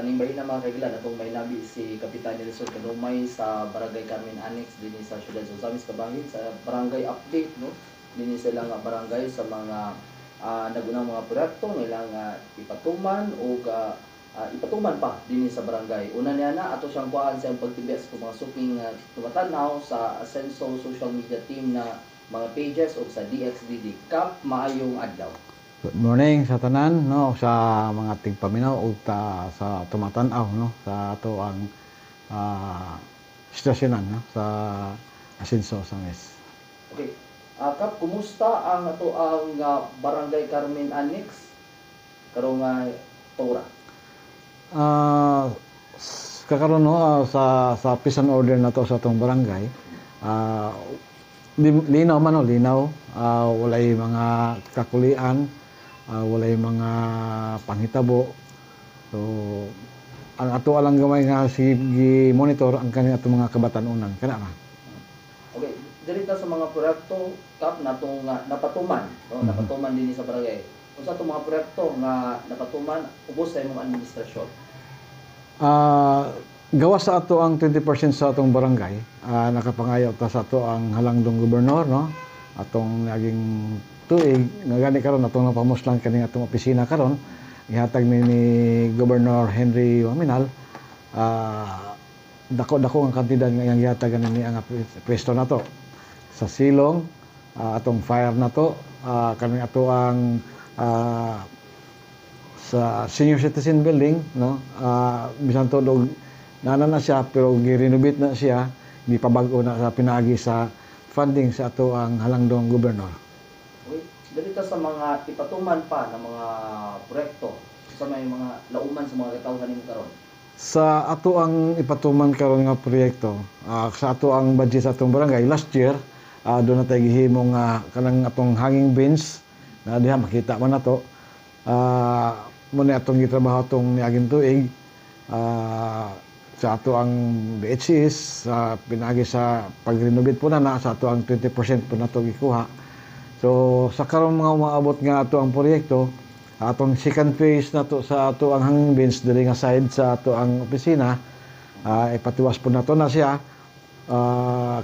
kaning bahin na mga kailan atong may nabi si Kapitan Nelson Kadumay sa Barangay Carmen Annex dinhi sa siyudad sa Samis Kabahin sa barangay update no dinhi sila nga barangay sa mga nagunang mga proyekto nilang ipatuman o ipatuman pa dinhi sa barangay. Una niya na ato siyang kuhaan sa pagtibiyas sa mga suking tumatanaw sa Asenso social media team na mga pages o sa DXDD. Kap, maayong adlaw. Good morning sa tanan no sa mga tigpaminaw ug sa tumatanaw no sa ato ang stasyonan no sa Asenso Samis. Okay. Kap, kumusta ang ato ang Barangay Carmen Annex karong tora? Kakaron no sa peace and order na to sa atong barangay, linaw man no, linaw, walay mga kakulian, walay mga panghitabo. So ang ato alang gamay nga sige monitor ang kani ato mga kabatan-onan kana ra. Okay, dirita sa mga proyekto kap natong napatuman, no? Napatuman dinhi sa barangay. Unsa atong mga proyekto nga napatuman ubos sa imong administrasyon? Gawas sa ato ang 20% sa atong barangay, nakapangayo ta sa ato ang halangdong gobernador no. Atong naging tuig nga gani karon atong napamuslan kani atong opisina karon ihatag ni Governor Henry Waminal. Dako ang kantidad nga iyang gihatag ni ang pwesto nato sa silong, atong fire nato, kani ato ang sa senior citizen building no, bisan todo nana na siya pero gi-renovate na siya, gipabag-o na sa pinaagi sa funding sa ato ang halangdong gobernador. Okay. Dito sa mga ipatuman pa ng mga proyekto sa may mga lauman sa mga katawhan nimo karon. Sa ato ang ipatuman karon nga proyekto, sa ato ang budget sa atong barangay last year, doon na tayo gihimong kanang atong hanging bench na diha makita man nato. Muna atong gitrabaho atong niaging tuig, sa ato ang BHS, pinagi sa pag-renovate po na sa ato ang 20% po na ito gikuha. So sa karon mga umaabot nga ato ang proyekto, atong second phase na to sa ato ang hanging bench diri nga side sa ato ang opisina, ipatiwas po na to na siya.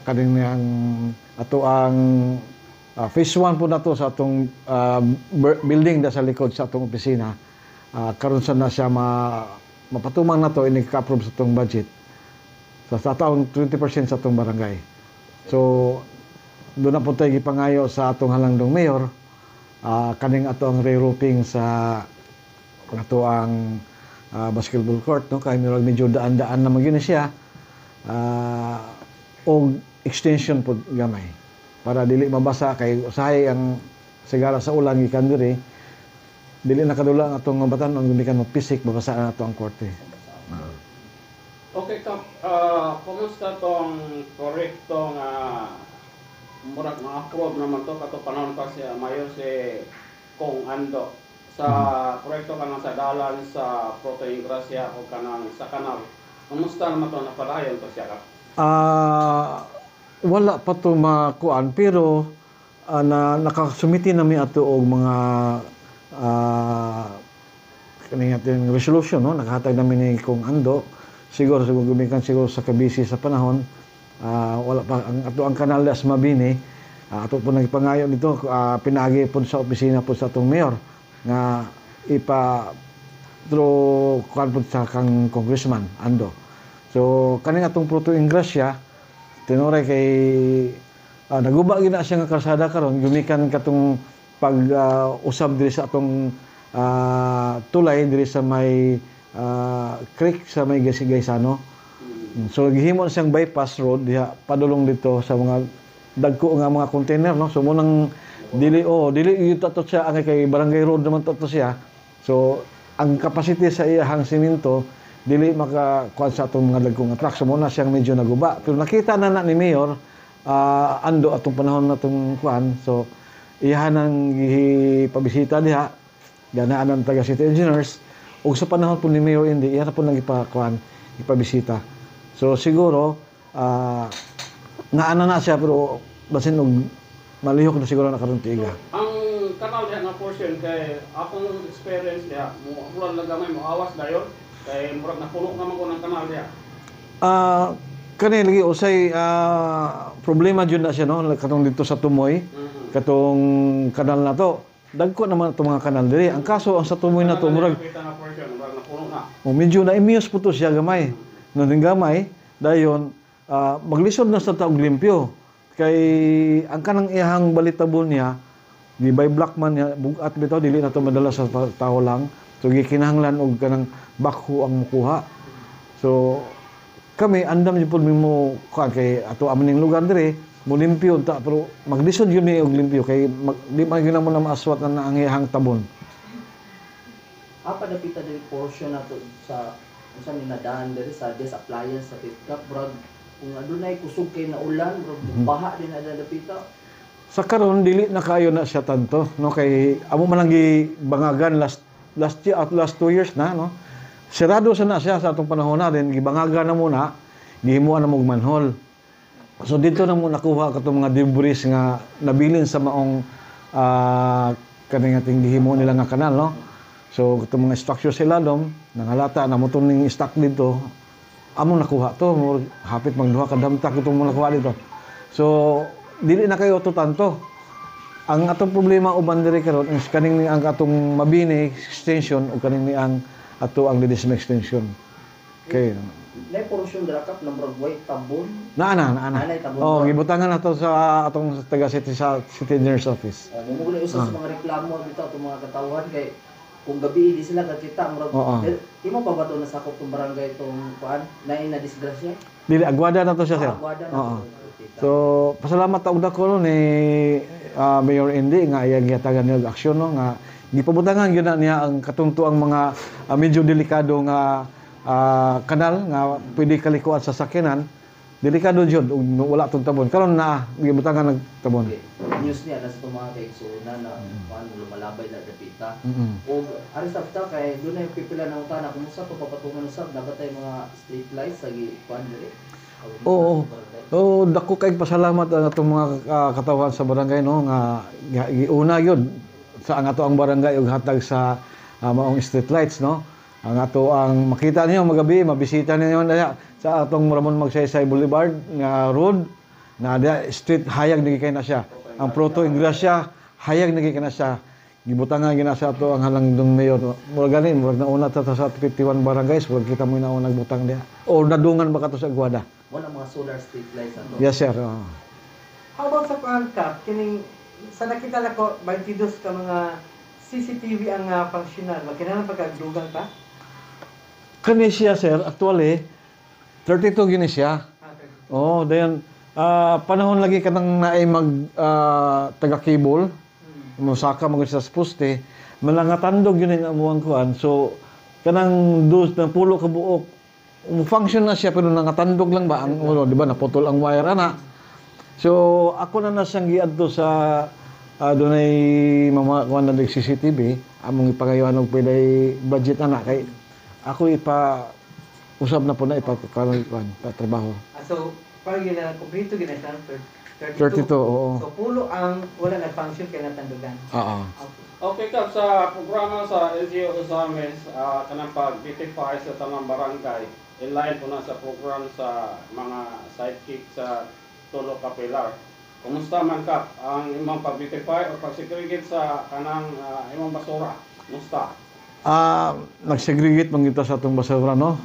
Kaning ang ato ang phase 1 po na to sa atong building da sa likod sa atong opisina. Karon sa na siya mapatumang na to, ini-approve sa itong budget. Sa taong 20% sa itong barangay. So, doon na po tayo gipangayo sa atong halangdong mayor, kaning ato ang re-roofing sa ato ang basketball court, no? Kaya medyo daan-daan na magina siya, o extension po gamay. Para dili mabasa, kay usahay ang sigara sa ulan, gikan diri, dili nakadula ang atong batan ang gumikan magpisik babasa na ato ang korte. Okay, Kap, kumusta tong proyekto nga murag ma-approve naman to kato panahon pa siya mayo si Kong Ando sa proyekto kanang sa dalan sa Proto Ingracia o kanang sa kanal. Kumusta naman to napadayon to siya, Kap? Wala pa to makuan pero nakasumiti na mi ato og mga kaning ating resolution no, nakahatag namin ni Kong Ando. Siguro gumikan siguro sa kabisi sa panahon, wala pa ang ato ang kanal das Mabini, ato po nagpangayo dito, pinagi po sa opisina po sa atong mayor nga through kuan po sa kang congressman Ando. So kaning atong Proto Ingracia tinuray kay naguba gina siya nga kalsada karon, gumikan katong pag-usab diri sa atong tulay diri sa may creek sa may Gaysano. So gihimo siyang bypass road diha padulong dito sa mga dagko nga mga container no. So munang dili ito to siya ang kay barangay road naman to siya. So ang capacity sa iyang semento dili makakuan sa atong mga dagko nga truck. So muna siyang medyo naguba. Pero nakita na ni Mayor Ando atong panahon natong kuan. So iyahan ang gihipabisita diha ganaan ang taga city engineers ug sa panahon po ni Mayor Indy iyahan po nang ipabisita. So siguro naana na siya pero basin og malihok na siguro na karon tiiga. Ang kanal diha nga portion kay akong experience diha mo ulan lang gamay mo awas dayon. Kay murag napuno naman ko ng kanal niya. Kani lagi usay problema jud na siya no katong dito sa Tumoy katong kanal na to dagko naman itong mga kanal diri ang kaso ang sa Tumoy na to murag Kita na portion, murag napuno na. medyo na imius po to siya gamay no ning gamay dayon maglisod na sa taog limpyo kay ang kanang iyang balitabon niya di by Blackman niya bugat bitaw dili na to madala sa tao lang so gikinahanglan og kanang bakho ang mukuha so kami andam jud pud mo kuan kay ato amning lugar dire mo limpyo ta pero maglisod yun ni og limpyo kay di man gyud mo na maaswat na ang iyang tabon. Apa dapita diri portion nato sa unsa ni nadaan diri sa des appliance sa Pitkap brad kung adunay kusog kay na ulan brad baha din na dapita. Sa karon dili na kayo na siya tanto no kay amo man lang gibangagan last 2 years na no. Sirado sana siya sa atong panahon na din gibangaga na muna gihimuan na mog manhole. So dito na mo nakuha katong mga debris nga nabilin sa maong kaning ating gihimo nila nga kanal no. So katong mga structure sa ilalom nangalata na mo ning stock dito amo nakuha to hapit magduha ka damtak itong mo nakuha dito. So dili na kayo to tanto. Ang atong problema uban diri karon is kaning ang atong mabini extension o kaning ang ato ang Ledesma extension. Okay. Nay portion dira kap number white tabon. Naana. Nanay tabon. Oh, gibutangan nato sa atong taga city engineer's office. Mumugulay usas sa mga reklamo dito atong mga katawhan kay kung gabi di sila kakita murag imo pa ba to nasakop tong barangay tong kuan nay na disgrasya? Dili agwada na to siya sir. Agwada na Oo. to. So, pasalamat ta ug dako ni Mayor Indy nga iyang gihatagan niya og aksyon no nga gipabutangan gyud na niya ang katungtuang mga medyo delikado nga kanal nga pwede kalikuan sa sakyanan. Delikado jud ug wala tong tabon. Karon na gibutangan nagtabon. Okay. News niya nasa itong mga kaigsunan na kuan lumalabay na dapita. O ari sa pita kay dunay pipila na utana kumusta to papatungan usab dapat tay mga street lights sa kuan diri. Oo. Oh, dako kay pasalamat ang atong mga katawhan sa barangay no nga giuna gyud sa ang ato ang barangay ug hatag sa maong street lights no. Ang ato ang makita niyo magabi mabisita niyo na sa atong Ramon Magsaysay Boulevard nga road na street hayag nagikay na siya. Ang Proto Ingracia hayag nagikay na siya. Gibutangan ginasa ato ang halangdong mayor. Murag ganin murag nauna ta sa 51 barangays murag kita mo nauna nagbutang diha. O nadungan ba kato sa Aguada? Wala mga solar street lights ato. Yes sir. How about sa Kap? Kining sa nakita nako 22 ka mga CCTV ang functional. Magkinahanglan pagkagdugang ka? Kani siya sir actually 32 gini siya. Oh, dayon panahon lagi kanang naay mag taga cable. Musaka magud sa poste, malangatandog yun ang amuang kuan. So kanang dos na pulo ka buok. Function na siya pero nangatandog lang ba ang ulo, di ba? Naputol ang wire ana. So ako na siyang giadto sa dunay mga kuan na CCTV, among ipagayon og pwede budget ana kay ako usab na po na ipakaron pa trabaho. So parang gina kompleto gina siya 32, oo. So pulo ang wala na function kay natandugan. Oo. Okay Kap, sa programa sa LGU Usames, kanang pag-beautify sa tanang barangay, inline po na sa program sa mga sidekick sa tulo ka pilar. Kumusta man Kap ang imong pag-beautify o pag-segregate sa kanang imong basura? Kumusta? Nag-segregate man kita sa atong basura no.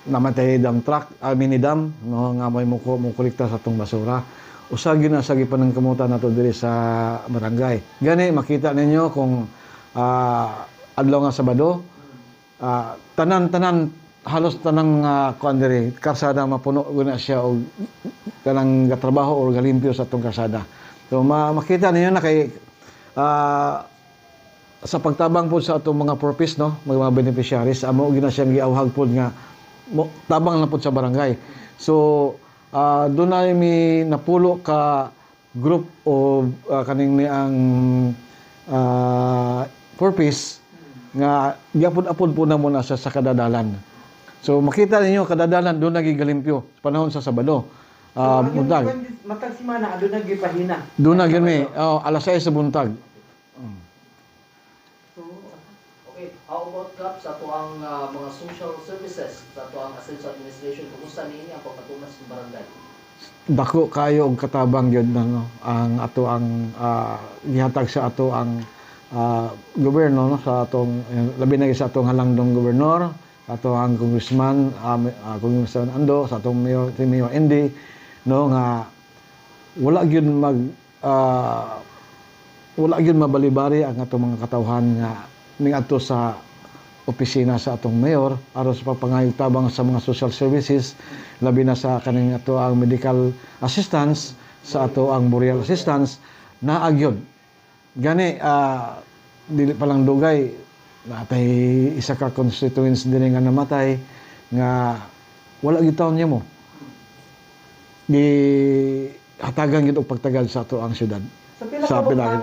Namatay dam truck, mini dam no nga may mo kolekta sa atong basura. Usa gyud na sa gipanang kamutan nato diri sa barangay. Gani makita ninyo kung adlaw nga Sabado, tanan halos tanang kuan diri karsada mapuno guna siya og kanang gatrabaho or galimpyo sa atong karsada. So makita ninyo na kay sa pagtabang po sa atong mga purpose no, mga beneficiaries amo gina siyang giawhag pod nga tabang na po sa barangay. So, doon na mi napulo ka group o kaning ni ang purpose nga gyapon-apod po na muna sa kadadalan. So, makita ninyo kadadalan doon nagigalimpyo panahon sa Sabado. Buntag. Matag simana ado nagipahina. Doon na gyud mi alas 6 sa buntag. Okay, how about Kap, sa ato ang mga social services, sa ato ang Ascenso Administration, kumusta niini ang pagkatuman sa barangay? Dako kayo og katabang gyud na no ang ato ang gihatag sa ato ang gobyerno no sa atong labi na sa atong halangdong gobernador, sa ato ang congressman Congressman Ando, sa atong mayor si Mayor Andy no nga wala gyud wala gyud mabalibari ang atong mga katawhan nga miadto sa opisina sa atong mayor aron sa pagpangayog tabang sa mga social services labi na sa kaning ato ang medical assistance sa ato ang burial assistance na agyod gani dili pa lang dugay natay isa ka constituents dinhi nga namatay nga wala gyud taon niya mo gi hatagan gyud og pagtagal sa ato ang syudad. So pila Sa ka buk Pilahin.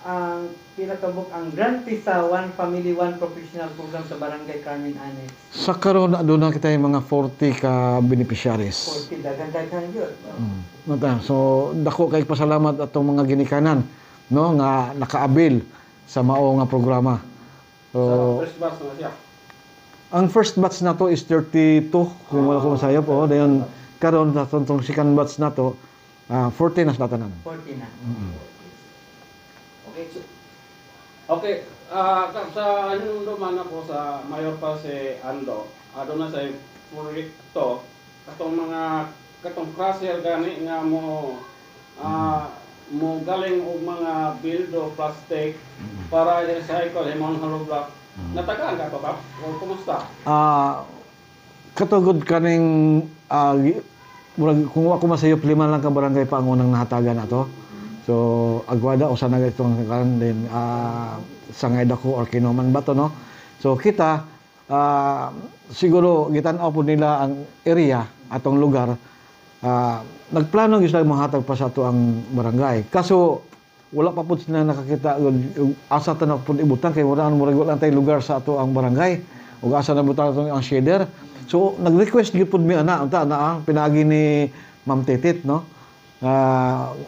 ang pila ka buk ang grantee sa One Family One Professional Program sa Barangay Carmen Annex? Sa karon aduna kita yung mga 40 ka beneficiaries. 40 daghan-daghan yun. Mata, so dako kay pasalamat atong mga ginikanan no nga nakaabil sa mao nga programa. Sa So first batch na siya. ang first batch na to is 32 kung wala ko masayop dayon karon sa tong second batch na to 40 na sa tanan. 40 na. Okay, so, Okay, sa anong duman ako sa mayor pa si Ando, na sa proyekto, katong crusher gani nga mo galing og mga bildo plastic para i-recycle imong hollow block. Natagaan ka to, Kap? O kumusta? Katugod kaning kung ako masayop 5 lang ka barangay pa ang unang nahatagan nato. So agwada usa na itong karon din sangay dako or kinuman ba to no. So kita siguro gitan-aw po nila ang area atong lugar. Nagplano gyud sila mahatag pa sa ato ang barangay. Kaso wala pa pud sila nakakita asa ta na pud ibutan kay wala lang tay lugar sa ato ang barangay. Ug asa na butan ang shader. So nag-request gyud pud mi ana unta na pinaagi ni Ma'am Titit no.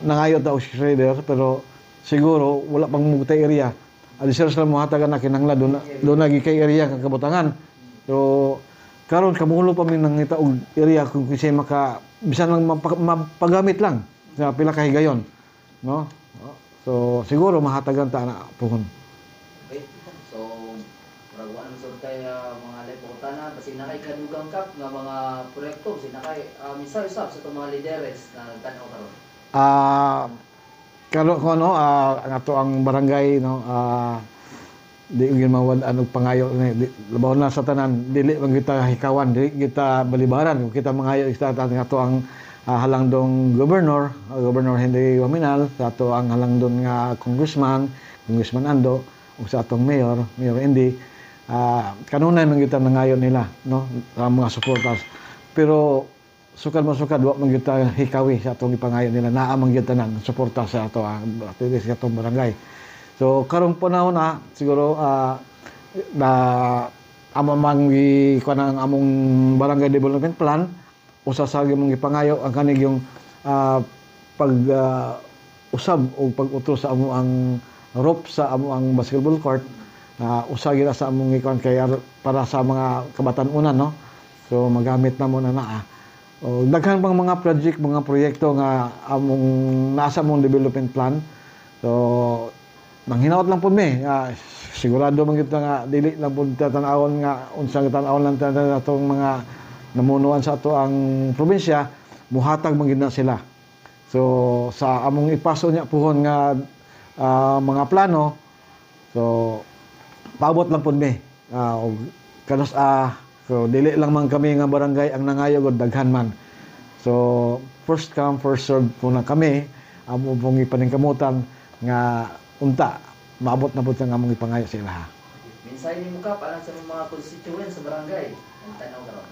Nangayo ta og shader pero siguro wala pang mugtay area. Alisir sila mohatagan na kinahanglan doon lagi kay area kang kabutangan. So karon kamulo pa mi nangita og area kung kasi maka bisan lang mapagamit lang sa pila ka higayon no. So siguro mahatagan ta na puhon. okay. So, murag sud kay mga liputan kasi nakay kadugang Kap nga mga proyekto, sinakay misa-usap sa itong mga lideres na tanaw karon. Karon ko no ang ato ang barangay no di gyud mawad og pangayo ni labaw na sa tanan dili man kita hikawan dili kita balibaran kung kita mangayo sa ato ang halangdong governor Henry Waminal sa ato ang halangdong nga congressman Ando ug sa atong mayor Andy kanunay man kita nangayo nila no sa mga suportas pero sukad wa man kita hikawi sa atong ipangayo nila naa man gyud tanan suporta sa ato ang sa atong barangay. So karong panahon na siguro na amo mang kanang among barangay development plan usa sa mong ipangayo ang kanig yung pag usab o pag-utos sa amo ang roof sa amo ang basketball court usa gyud sa among ikon kay para sa mga kabatan-unan no. So magamit na mo na o daghan pang mga proyekto nga among nasa mong development plan. So manghinaot lang pud mi sigurado man kita nga dili lang pud tan-awon nga unsang tan-awon lang atong mga namunuan sa ato ang probinsya muhatag man gid na sila. So sa among ipaso niya puhon nga mga plano so paabot lang pud mi kanos so dili lang man kami nga barangay ang nangayo og daghan man. So first come first serve po na kami amo pong ipaningkamutan nga unta maabot na pud ang among ipangayo sa ilaha. Minsay nimo Kap alang sa mga constituents sa barangay ang tanaw karon.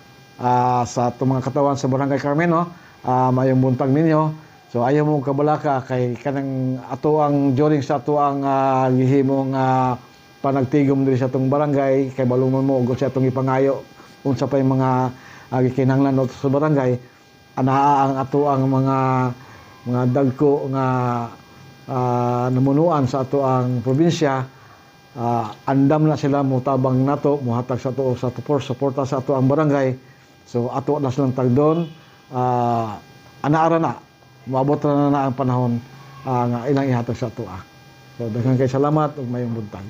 Sa itong mga katawan sa Barangay Carmen no mayong buntag ninyo. So ayaw mo kabalaka kay kanang ato ang during sa ato ang gihimong panagtigom diri sa atong barangay kay balumon mo ug sa atong ipangayo unsa pa yung mga gikinahanglan nato sa barangay anaa ang ato ang mga dagko nga namunuan sa ato ang probinsya andam na sila mutabang nato, muhatag sa to sa suporta sa ato ang barangay. So ato na silang tagdon, anaara na, maabot na ang panahon nga ilang ihatag sa ato. So daghang kay salamat ug mayong buntag.